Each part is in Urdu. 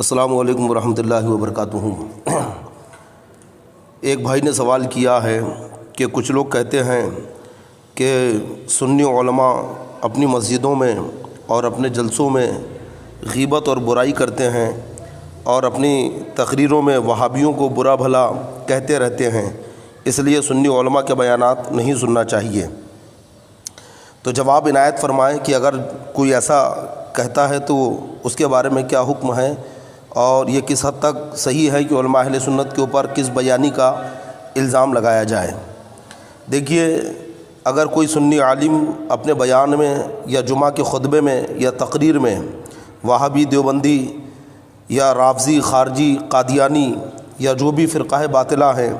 السلام علیکم ورحمۃ اللہ وبرکاتہ۔ ایک بھائی نے سوال کیا ہے کہ کچھ لوگ کہتے ہیں کہ سنی علماء اپنی مسجدوں میں اور اپنے جلسوں میں غیبت اور برائی کرتے ہیں اور اپنی تقریروں میں وہابیوں کو برا بھلا کہتے رہتے ہیں، اس لیے سنی علماء کے بیانات نہیں سننا چاہیے۔ تو جواب عنایت فرمائیں کہ اگر کوئی ایسا کہتا ہے تو اس کے بارے میں کیا حکم ہے، اور یہ کس حد تک صحیح ہے کہ علماء اہل سنت کے اوپر کس بیانی کا الزام لگایا جائے۔ دیکھیے، اگر کوئی سنی عالم اپنے بیان میں یا جمعہ کے خطبے میں یا تقریر میں وہابی، دیوبندی یا رافضی، خارجی، قادیانی یا جو بھی فرقہ باطلہ ہیں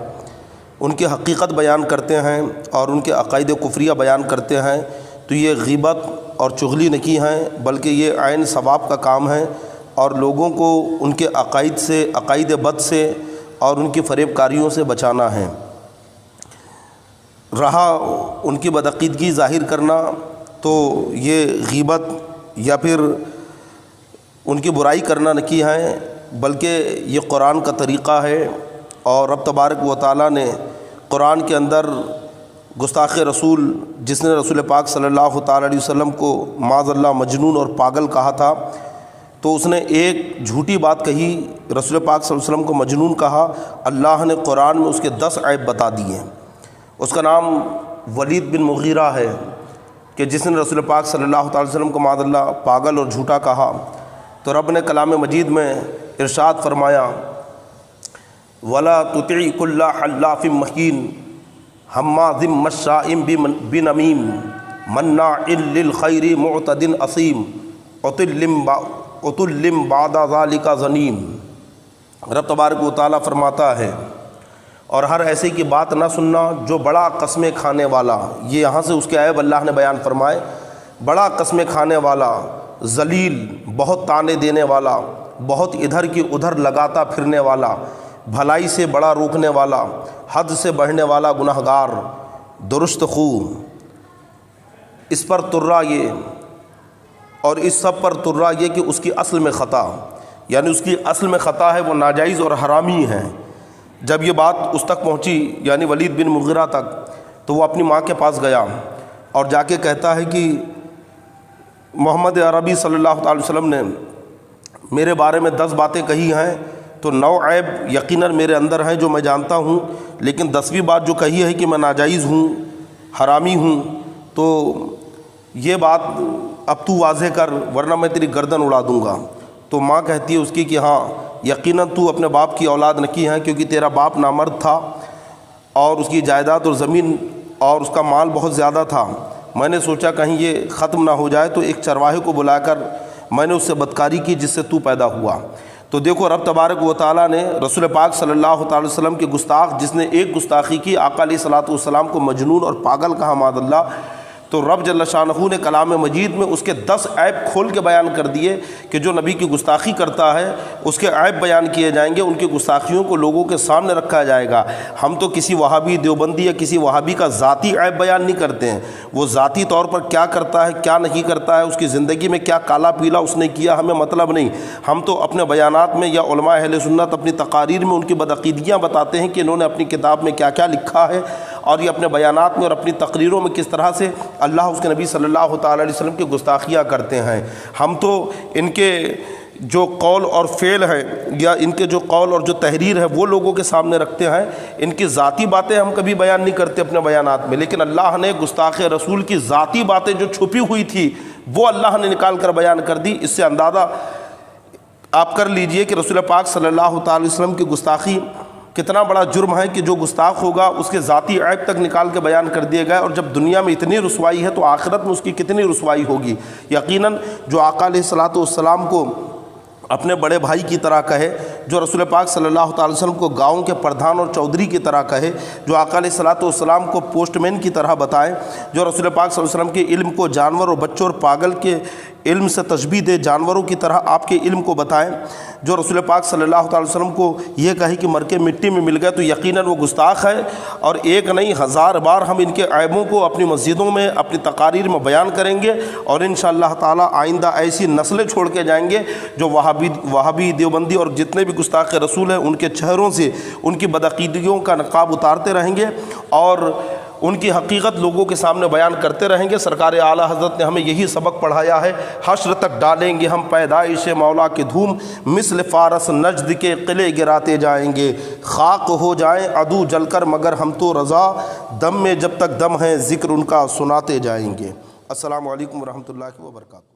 ان کی حقیقت بیان کرتے ہیں اور ان کے عقائد کفریہ بیان کرتے ہیں، تو یہ غیبت اور چغلی نہیں ہیں، بلکہ یہ عین ثواب کا کام ہے، اور لوگوں کو ان کے عقائد سے، عقائد بد سے اور ان کی فریب کاریوں سے بچانا ہے۔ رہا ان کی بدعقیدگی ظاہر کرنا، تو یہ غیبت یا پھر ان کی برائی کرنا نہیں ہے، بلکہ یہ قرآن کا طریقہ ہے، اور رب تبارک و تعالیٰ نے قرآن کے اندر گستاخ رسول، جس نے رسول پاک صلی اللہ تعالیٰ علیہ وسلم کو معاذ اللہ مجنون اور پاگل کہا تھا، تو اس نے ایک جھوٹی بات کہی، رسول پاک صلی اللہ علیہ وسلم کو مجنون کہا، اللہ نے قرآن میں اس کے 10 عیب بتا دیے۔ اس کا نام ولید بن مغیرہ ہے کہ جس نے رسول پاک صلی اللہ تعالی وسلم کو معاذ اللہ پاگل اور جھوٹا کہا۔ تو رب نے کلام مجید میں ارشاد فرمایا، وَلَا تُطِعْ كُلَّ حَلَّافٍ مَّهِينٍ ہَمَّازٍ مَّشَّاءٍ بِنَمِيمٍ مَّنَّاعٍ لِّلْخَيْرِ مُعْتَدٍ أَثِيمٍ عُتُلٍّ بَعْدَ ذَلِكَ زَنِيمٍ۔ رب تبارک و تعالیٰ فرماتا ہے، اور ہر ایسے کی بات نہ سننا جو بڑا قسمیں کھانے والا، یہ یہاں سے اس کے عیب اللہ نے بیان فرمائے، بڑا قسمیں کھانے والا، ذلیل، بہت طعنے دینے والا، بہت ادھر کی ادھر لگاتا پھرنے والا، بھلائی سے بڑا روکنے والا، حد سے بڑھنے والا گنہگار، درست خو، اس پر ترا یہ، اور اس سب پر ترا یہ کہ اس کی اصل میں خطا، یعنی اس کی اصل میں خطا ہے، وہ ناجائز اور حرامی ہے۔ جب یہ بات اس تک پہنچی، یعنی ولید بن مغیرہ تک، تو وہ اپنی ماں کے پاس گیا اور جا کے کہتا ہے کہ محمد عربی صلی اللہ تعالی وسلم نے میرے بارے میں 10 باتیں کہی ہیں، تو 9 عیب یقیناً میرے اندر ہیں جو میں جانتا ہوں، لیکن 10ویں بات جو کہی ہے کہ میں ناجائز ہوں، حرامی ہوں، تو یہ بات اب تو واضح کر ورنہ میں تیری گردن اڑا دوں گا۔ تو ماں کہتی ہے اس کی کہ ہاں، یقیناً تو اپنے باپ کی اولاد نہیں ہے، کیونکہ تیرا باپ نامرد تھا اور اس کی جائیداد اور زمین اور اس کا مال بہت زیادہ تھا۔ میں نے سوچا کہیں یہ ختم نہ ہو جائے، تو ایک چرواہے کو بلا کر میں نے اس سے بدکاری کی جس سے تو پیدا ہوا۔ تو دیکھو، رب تبارک و تعالیٰ نے رسول پاک صلی اللہ تعالی وسلم کے گستاخ، جس نے ایک گستاخی کی، آقا علیہ الصلوۃ والسلام کو مجنون اور پاگل کہا معاذ اللہ، تو رب جل شانہ نے کلام مجید میں اس کے 10 عیب کھول کے بیان کر دیے کہ جو نبی کی گستاخی کرتا ہے اس کے عیب بیان کیے جائیں گے، ان کی گستاخیوں کو لوگوں کے سامنے رکھا جائے گا۔ ہم تو کسی وہابی، دیوبندی یا کسی وہابی کا ذاتی عیب بیان نہیں کرتے ہیں، وہ ذاتی طور پر کیا کرتا ہے، کیا نہیں کرتا ہے، اس کی زندگی میں کیا کالا پیلا اس نے کیا، ہمیں مطلب نہیں۔ ہم تو اپنے بیانات میں یا علماء اہل سنت اپنی تقاریر میں ان کی بدعقیدگیاں بتاتے ہیں کہ انہوں نے اپنی کتاب میں کیا کیا لکھا ہے، اور یہ اپنے بیانات میں اور اپنی تقریروں میں کس طرح سے اللہ اس کے نبی صلی اللہ تعالیٰ علیہ وسلم کی گستاخیاں کرتے ہیں۔ ہم تو ان کے جو قول اور فعل ہے یا ان کے جو قول اور جو تحریر ہے وہ لوگوں کے سامنے رکھتے ہیں، ان کی ذاتی باتیں ہم کبھی بیان نہیں کرتے اپنے بیانات میں، لیکن اللہ نے گستاخ رسول کی ذاتی باتیں جو چھپی ہوئی تھی وہ اللہ نے نکال کر بیان کر دی۔ اس سے اندازہ آپ کر لیجئے کہ رسول پاک صلی اللہ تعالی وسلم کی گستاخی کتنا بڑا جرم ہے، کہ جو گستاخ ہوگا اس کے ذاتی عیب تک نکال کے بیان کر دیے گئے، اور جب دنیا میں اتنی رسوائی ہے تو آخرت میں اس کی کتنی رسوائی ہوگی۔ یقیناً جو آقا علیہ الصلوۃ والسلام کو اپنے بڑے بھائی کی طرح کہے، جو رسول پاک صلی اللہ تعالی وسلم کو گاؤں کے پردھان اور چودھری کی طرح کہے، جو آقا علیہ الصلوۃ والسلام کو پوسٹ مین کی طرح بتائے، جو رسول پاک صلی اللہ علیہ وسلم کے علم کو جانور اور بچوں اور پاگل کے علم سے تشبیہ دے، جانوروں کی طرح آپ کے علم کو بتائیں۔ جو رسول پاک صلی اللہ تعالی وسلم کو یہ کہے کہ مر کے مٹی میں مل گئے تو یقیناً وہ گستاخ ہے، اور ایک نہیں ہزار بار ہم ان کے عیبوں کو اپنی مسجدوں میں اپنی تقاریر میں بیان کریں گے، اور انشاءاللہ تعالی آئندہ ایسی نسلیں چھوڑ کے جائیں گے جو وہابی دیوبندی اور جتنے بھی گستاخ رسول ہیں ان کے چہروں سے ان کی بدعقیدگیوں کا نقاب اتارتے رہیں گے اور ان کی حقیقت لوگوں کے سامنے بیان کرتے رہیں گے۔ سرکار اعلیٰ حضرت نے ہمیں یہی سبق پڑھایا ہے، حشر تک ڈالیں گے ہم پیدائش مولا کی دھوم، مثل فارس نجد کے قلعے گراتے جائیں گے، خاک ہو جائیں عدو جل کر مگر ہم تو رضا، دم میں جب تک دم ہے ذکر ان کا سناتے جائیں گے۔ السلام علیکم ورحمۃ اللہ وبرکاتہ۔